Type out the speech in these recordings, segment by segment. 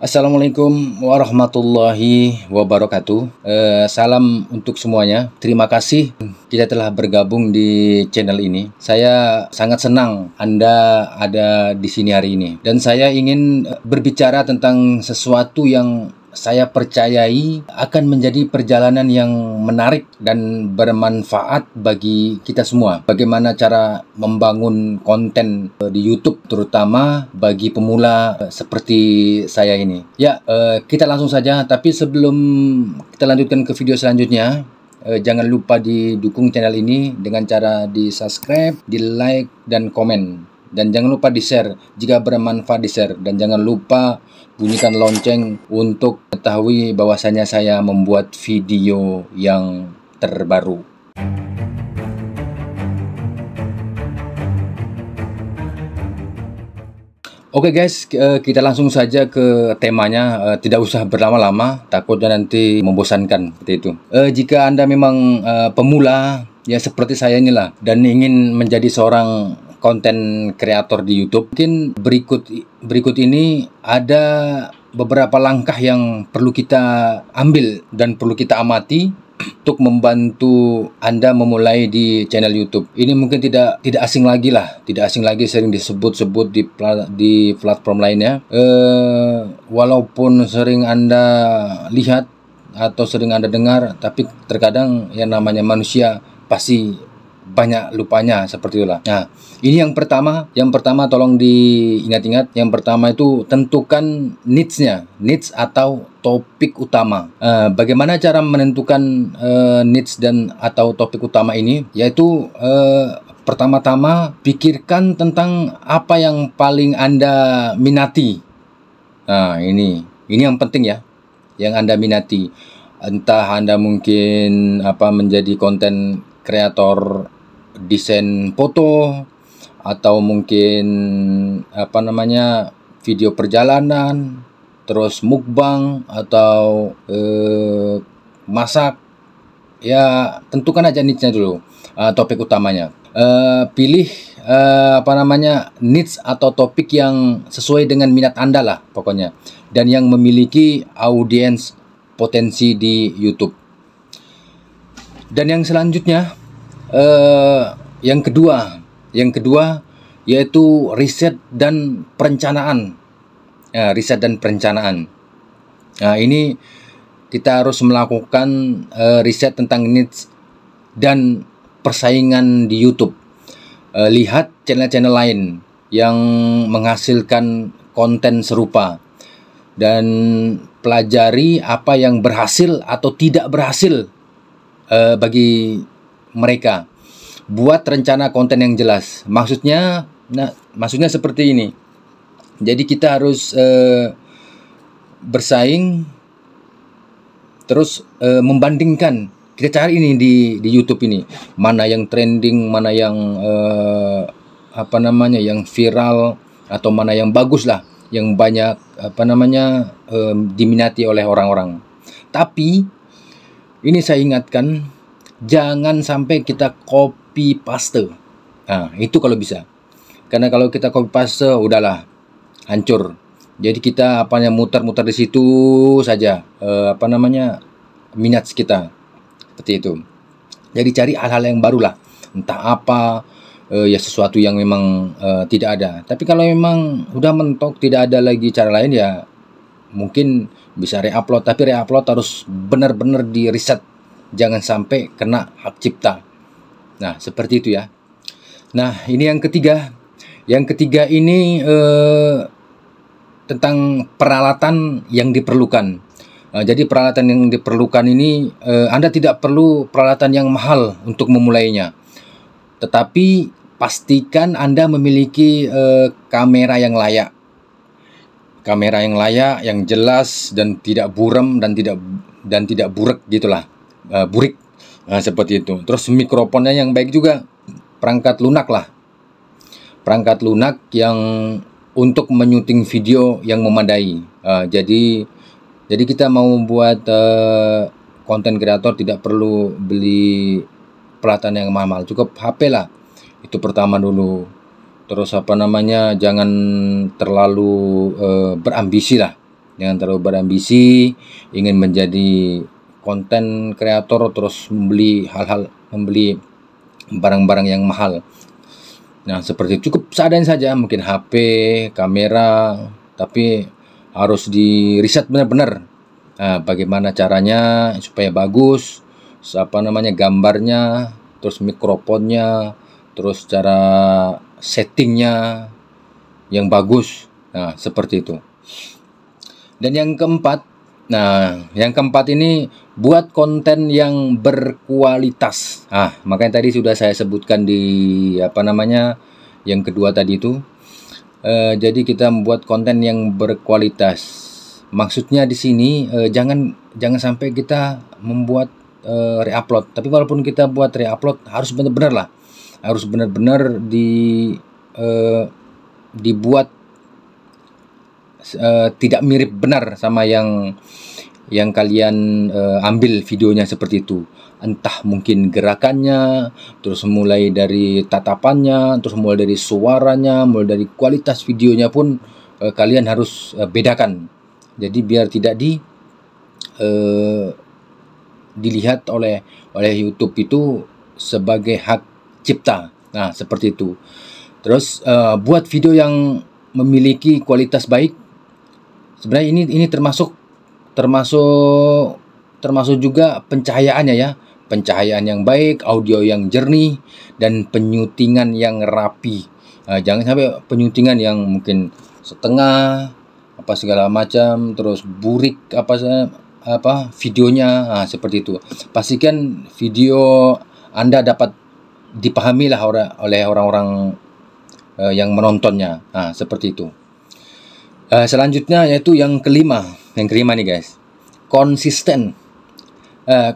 Assalamualaikum warahmatullahi wabarakatuh. Salam untuk semuanya. Terima kasih kita telah bergabung di channel ini. Saya sangat senang Anda ada di sini hari ini. Dan saya ingin berbicara tentang sesuatu yang saya percayai akan menjadi perjalanan yang menarik dan bermanfaat bagi kita semua. Bagaimana cara membangun konten di YouTube, terutama bagi pemula seperti saya ini. Ya, kita langsung saja. Tapi sebelum kita lanjutkan ke video selanjutnya, jangan lupa didukung channel ini dengan cara di subscribe, di like, dan komen. Dan jangan lupa di-share jika bermanfaat, di-share. Dan jangan lupa bunyikan lonceng untuk mengetahui bahwasanya saya membuat video yang terbaru. Oke guys, kita langsung saja ke temanya. Tidak usah berlama-lama, takutnya nanti membosankan seperti itu. Jika Anda memang pemula, ya seperti saya inilah, dan ingin menjadi seorang konten kreator di YouTube, mungkin berikut ini ada beberapa langkah yang perlu kita ambil dan perlu kita amati untuk membantu Anda memulai di channel YouTube. Ini mungkin tidak asing lagi lah, tidak asing lagi, sering disebut-sebut di platform lainnya. Walaupun sering Anda lihat atau sering Anda dengar, tapi terkadang yang namanya manusia pasti banyak lupanya, seperti itulah. Nah, ini yang pertama tolong diingat-ingat. Yang pertama itu tentukan niche atau topik utama. Bagaimana cara menentukan niche dan atau topik utama ini? Yaitu pertama-tama pikirkan tentang apa yang paling Anda minati. Nah, ini yang penting ya, yang Anda minati. Entah Anda mungkin menjadi konten kreator desain foto, atau mungkin video perjalanan, terus mukbang, atau masak. Ya, tentukan aja niche-nya dulu, topik utamanya. Pilih niche atau topik yang sesuai dengan minat Anda lah pokoknya, dan yang memiliki audiens potensi di YouTube. Dan yang selanjutnya, yang kedua yaitu riset dan perencanaan. Riset dan perencanaan. Nah, ini kita harus melakukan riset tentang niche dan persaingan di YouTube. Lihat channel-channel lain yang menghasilkan konten serupa dan pelajari apa yang berhasil atau tidak berhasil bagi mereka. Buat rencana konten yang jelas. Maksudnya seperti ini. Jadi kita harus bersaing, terus membandingkan. Kita cari ini di YouTube ini, mana yang trending, mana yang yang viral, atau mana yang bagus lah, yang banyak diminati oleh orang-orang. Tapi ini saya ingatkan, jangan sampai kita copy paste. Nah, itu kalau bisa. Karena kalau kita copy paste, udahlah, hancur. Jadi kita muter-muter di situ saja, minat kita. Seperti itu. Jadi cari hal-hal yang baru lah. Entah apa, ya sesuatu yang memang tidak ada. Tapi kalau memang udah mentok, tidak ada lagi cara lain, ya mungkin bisa re-upload. Tapi re-upload harus benar-benar di riset. Jangan sampai kena hak cipta. Nah, seperti itu ya. Nah, ini yang ketiga. Yang ketiga ini tentang peralatan yang diperlukan. Jadi peralatan yang diperlukan ini, Anda tidak perlu peralatan yang mahal untuk memulainya. Tetapi pastikan Anda memiliki kamera yang layak. Kamera yang layak, yang jelas dan tidak buram dan tidak burik gitulah. Burik, seperti itu. Terus mikrofonnya yang baik juga, perangkat lunak lah, perangkat lunak yang untuk menyuting video yang memadai. Jadi kita mau buat konten kreator tidak perlu beli peralatan yang mahal, cukup HP lah, itu pertama dulu. Terus jangan terlalu berambisi lah. jangan terlalu berambisi ingin menjadi konten kreator terus membeli barang-barang yang mahal. Nah, seperti cukup seadanya saja, mungkin HP, kamera, tapi harus di riset benar-benar. Nah, bagaimana caranya supaya bagus, gambarnya, terus mikrofonnya, terus cara settingnya yang bagus. Nah, seperti itu. Dan yang keempat ini buat konten yang berkualitas. Makanya tadi sudah saya sebutkan di yang kedua tadi itu. Jadi kita membuat konten yang berkualitas. Maksudnya di sini jangan sampai kita membuat reupload. Tapi walaupun kita buat reupload harus benar-benar lah. Harus benar-benar dibuat tidak mirip benar sama yang kalian ambil videonya seperti itu. Entah mungkin gerakannya, terus mulai dari tatapannya, terus mulai dari suaranya, mulai dari kualitas videonya pun kalian harus bedakan. Jadi biar tidak dilihat oleh YouTube itu sebagai hak cipta. Nah, seperti itu. Terus buat video yang memiliki kualitas baik. Sebenarnya ini termasuk juga pencahayaannya ya. Pencahayaan yang baik, audio yang jernih, dan penyutingan yang rapi. Jangan sampai penyutingan yang mungkin setengah segala macam, terus burik videonya, seperti itu. Pastikan video Anda dapat dipahami lah oleh orang-orang yang menontonnya. Seperti itu. Selanjutnya yaitu yang kelima nih guys, konsisten.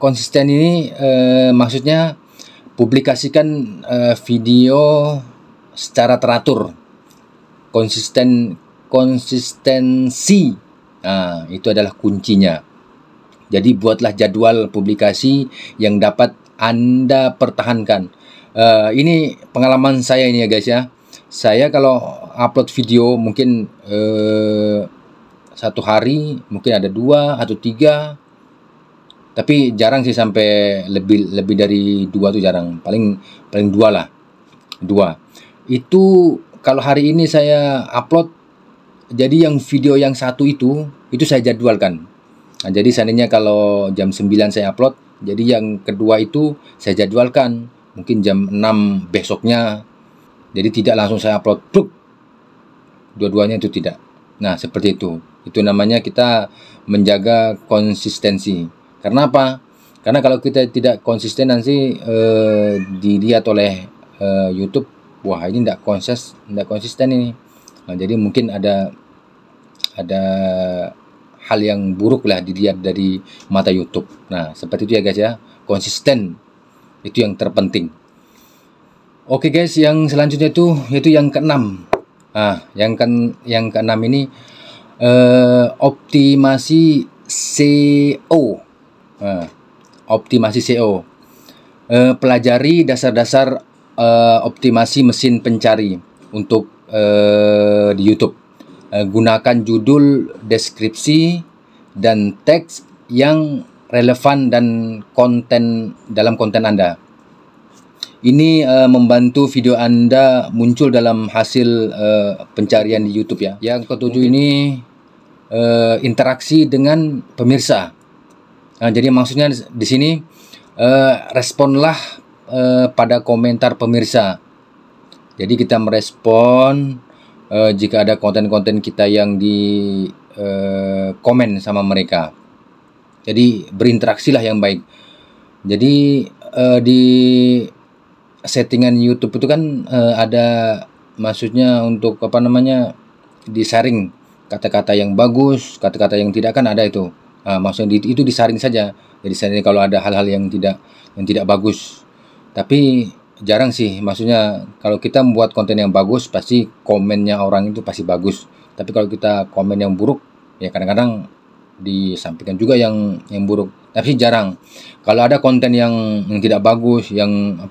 Konsisten ini maksudnya publikasikan video secara teratur. Konsistensi. Itu adalah kuncinya. Jadi buatlah jadwal publikasi yang dapat Anda pertahankan. Ini pengalaman saya ini ya guys ya. Saya kalau upload video mungkin satu hari mungkin ada 2 atau 3, tapi jarang sih sampai lebih dari 2 tuh jarang. Paling 2 lah. 2. Itu kalau hari ini saya upload, jadi yang video yang satu itu saya jadwalkan. Jadi seandainya kalau jam 9 saya upload, jadi yang kedua itu saya jadwalkan mungkin jam 6 besoknya. Jadi tidak langsung saya upload dua-duanya, itu tidak. Nah, seperti itu. Itu namanya kita menjaga konsistensi. Karena apa? Karena kalau kita tidak konsisten nanti dilihat oleh YouTube, wah ini tidak konsisten ini. Nah, jadi mungkin ada hal yang buruk lah dilihat dari mata YouTube. Nah, seperti itu ya guys ya. Konsisten itu yang terpenting. Oke guys, yang selanjutnya yaitu yang keenam. Yang keenam ini optimasi SEO. Optimasi SEO. Pelajari dasar-dasar optimasi mesin pencari untuk di YouTube. Gunakan judul, deskripsi, dan teks yang relevan dan dalam konten Anda. Ini membantu video Anda muncul dalam hasil pencarian di YouTube ya. Yang ketujuh ini interaksi dengan pemirsa. Nah, jadi maksudnya di sini responlah pada komentar pemirsa. Jadi kita merespon jika ada konten-konten kita yang di komen sama mereka. Jadi berinteraksilah yang baik. Jadi di settingan YouTube itu kan ada maksudnya untuk disaring kata-kata yang bagus, kata-kata yang tidak, kan ada itu. Maksudnya itu disaring saja. Jadi misalnya kalau ada hal-hal yang tidak bagus. Tapi jarang sih, maksudnya kalau kita membuat konten yang bagus pasti komennya orang itu pasti bagus. Tapi kalau kita komen yang buruk, ya kadang-kadang disampaikan juga yang buruk. Tapi jarang. Kalau ada konten yang tidak bagus, yang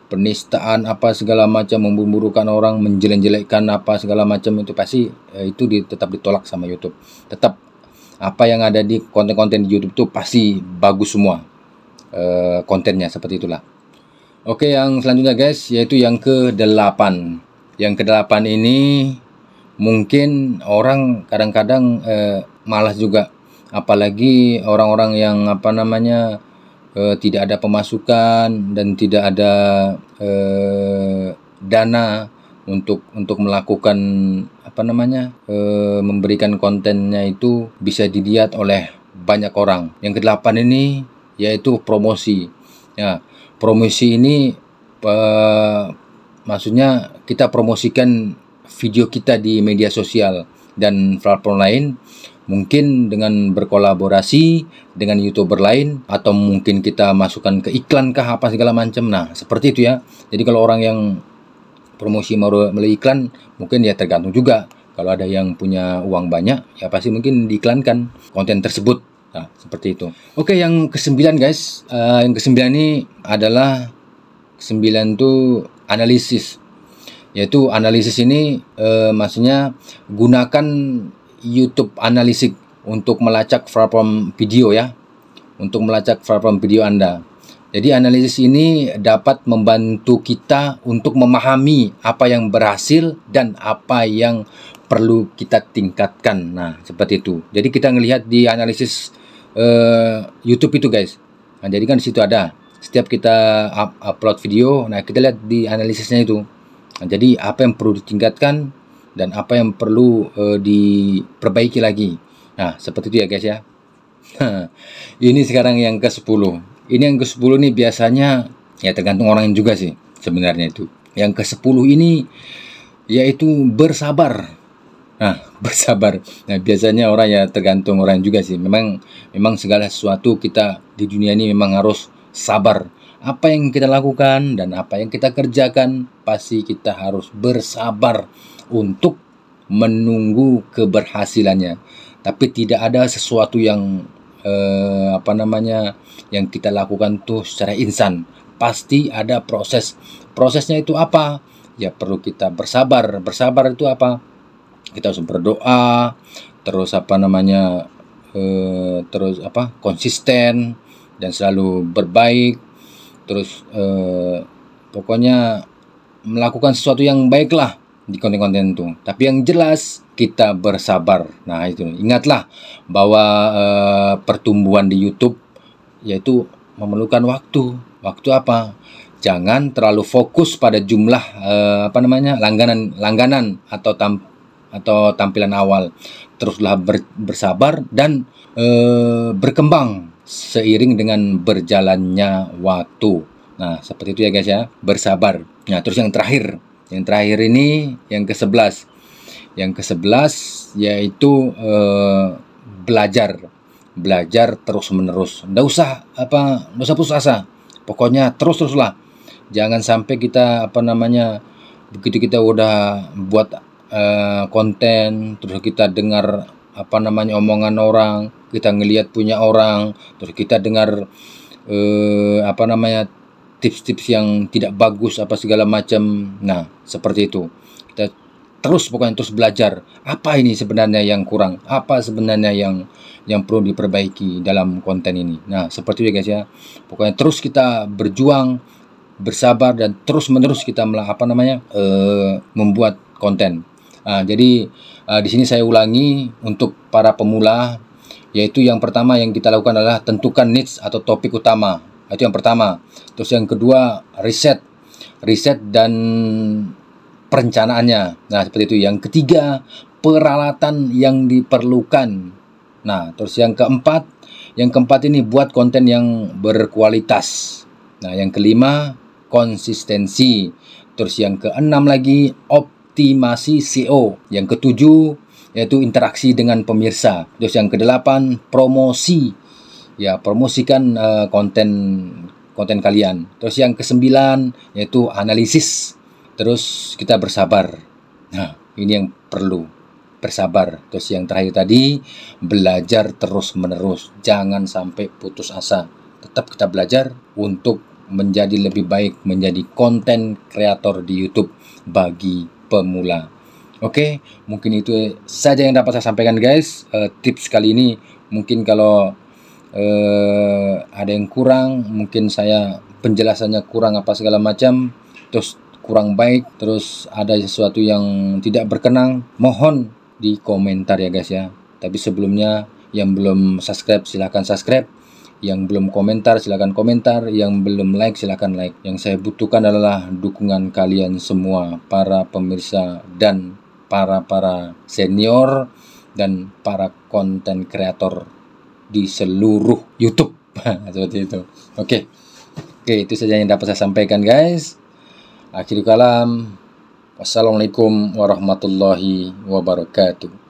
penistaan apa segala macam, memburukan orang, menjelek-jelekkan apa segala macam, itu pasti itu tetap ditolak sama YouTube. Tetap apa yang ada di konten-konten di YouTube itu pasti bagus semua kontennya, seperti itulah. Oke, yang selanjutnya guys, yaitu yang ke-8. Yang ke-8 ini mungkin orang kadang-kadang malas juga, apalagi orang-orang yang tidak ada pemasukan dan tidak ada dana untuk melakukan memberikan kontennya itu bisa dilihat oleh banyak orang. Yang ke-8 ini yaitu promosi. Ya, promosi ini maksudnya kita promosikan video kita di media sosial dan platform lain, mungkin dengan berkolaborasi dengan YouTuber lain, atau mungkin kita masukkan ke iklan kah apa segala macam. Nah, seperti itu ya. Jadi kalau orang yang promosi melalui iklan, mungkin ya tergantung juga. Kalau ada yang punya uang banyak, ya pasti mungkin diiklankan konten tersebut. Nah, seperti itu. Oke, yang ke-9 guys. Yang ke-9 ini adalah 9 itu analisis. Yaitu analisis ini maksudnya gunakan YouTube Analytics untuk melacak platform video ya. Untuk melacak platform video Anda. Jadi analisis ini dapat membantu kita untuk memahami apa yang berhasil dan apa yang perlu kita tingkatkan. Nah, seperti itu. Jadi kita ngelihat di analisis YouTube itu guys. Nah, jadi kan di situ ada setiap kita upload video, nah kita lihat di analisisnya itu. Nah, jadi apa yang perlu ditingkatkan dan apa yang perlu diperbaiki lagi. Nah, seperti itu ya guys ya. Ini sekarang yang ke-10. Ini yang ke-10 nih biasanya ya tergantung orang juga sih sebenarnya itu. Yang ke-10 ini yaitu bersabar. Nah, bersabar. Nah, biasanya orang ya tergantung orang juga sih. Memang segala sesuatu kita di dunia ini memang harus sabar. Apa yang kita lakukan dan apa yang kita kerjakan pasti kita harus bersabar untuk menunggu keberhasilannya. Tapi tidak ada sesuatu yang yang kita lakukan tuh secara instan. Pasti ada proses. Prosesnya itu apa? Ya perlu kita bersabar. Bersabar itu apa? Kita harus berdoa, terus konsisten dan selalu berbaik, terus pokoknya melakukan sesuatu yang baiklah di konten-konten itu. Tapi yang jelas kita bersabar. Nah, itu ingatlah bahwa pertumbuhan di YouTube yaitu memerlukan waktu. Waktu apa? Jangan terlalu fokus pada jumlah langganan atau tampilan awal. Teruslah bersabar dan berkembang seiring dengan berjalannya waktu. Nah, seperti itu ya guys ya, bersabar. Nah, terus yang terakhir ini yang ke-11. Yang ke-11 yaitu belajar terus-menerus. Nggak usah putus asa. Pokoknya teruslah. Jangan sampai kita begitu kita udah buat konten, terus kita dengar omongan orang, kita ngelihat punya orang, terus kita dengar tips-tips yang tidak bagus apa segala macam. Nah, seperti itu. Kita pokoknya terus belajar. Apa ini sebenarnya yang kurang? Apa sebenarnya yang perlu diperbaiki dalam konten ini? Nah, seperti itu ya guys ya. Pokoknya terus kita berjuang, bersabar dan terus-menerus kita membuat konten. Nah, jadi di sini saya ulangi untuk para pemula, yaitu yang pertama yang kita lakukan adalah tentukan niche atau topik utama. Itu yang pertama. Terus yang kedua, riset dan perencanaannya. Nah, seperti itu. Yang ketiga, peralatan yang diperlukan. Nah, terus yang keempat ini buat konten yang berkualitas. Nah, yang kelima, konsistensi. Terus yang keenam lagi, optimasi SEO. Yang ketujuh yaitu interaksi dengan pemirsa. Terus yang kedelapan, promosi. Ya, promosikan konten kalian. Terus yang kesembilan yaitu analisis. Terus kita bersabar. Nah, ini yang perlu, bersabar. Terus yang terakhir tadi, belajar terus-menerus. Jangan sampai putus asa. Tetap kita belajar untuk menjadi lebih baik, menjadi konten kreator di YouTube bagi pemula. Oke, mungkin itu saja yang dapat saya sampaikan guys. Tips kali ini mungkin kalau ada yang kurang, mungkin saya penjelasannya kurang apa segala macam, terus kurang baik, terus ada sesuatu yang tidak berkenan, mohon di komentar ya guys ya. Tapi sebelumnya yang belum subscribe silahkan subscribe, yang belum komentar silahkan komentar, yang belum like silahkan like. Yang saya butuhkan adalah dukungan kalian semua, para pemirsa dan para senior dan para konten kreator di seluruh YouTube. Seperti itu. Oke, itu saja yang dapat saya sampaikan guys. Akhirul kalam, wassalamualaikum warahmatullahi wabarakatuh.